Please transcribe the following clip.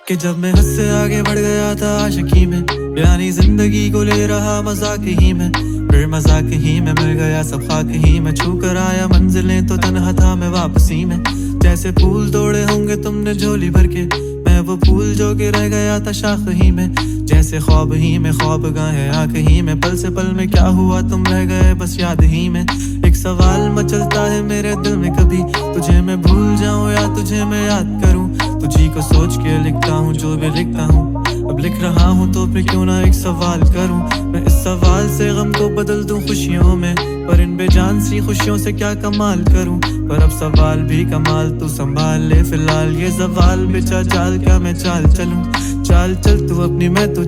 कि जब मैं हद से आगे बढ़ गया था आशिकी में, यानी जिंदगी को ले रहा मजाक ही में, फिर मजाक ही में मिल गया सब खाक ही में, छू कर आया मंजिलें तो तन्हा था मैं वापसी में। जैसे फूल तोड़े होंगे तुमने झोली भर के, मैं वो फूल जो कि रह गया था शाख ही में। जैसे ख्वाब ही में ख्वाब गाहे आँख ही में, पल से पल में क्या हुआ तुम रह गए बस याद ही में। एक सवाल मचलता है मेरे दिल में, कभी तुझे मैं भूल जाऊं या तुझे मैं याद करूं। तुझी को सोच के लिखता हूँ जो भी लिखता हूँ, अब लिख रहा हूँ तो फिर क्यों ना एक सवाल करूं। मैं इस सवाल से गम को बदल दूं खुशियों में, पर इन बेजान सी खुशियों से क्या कमाल करूं। पर अब सवाल भी कमाल तू संभाल ले फिलहाल, ये सवाल बेचा चाल क्या मैं चाल चलूं। चाल चल तू अपनी मैं तुझे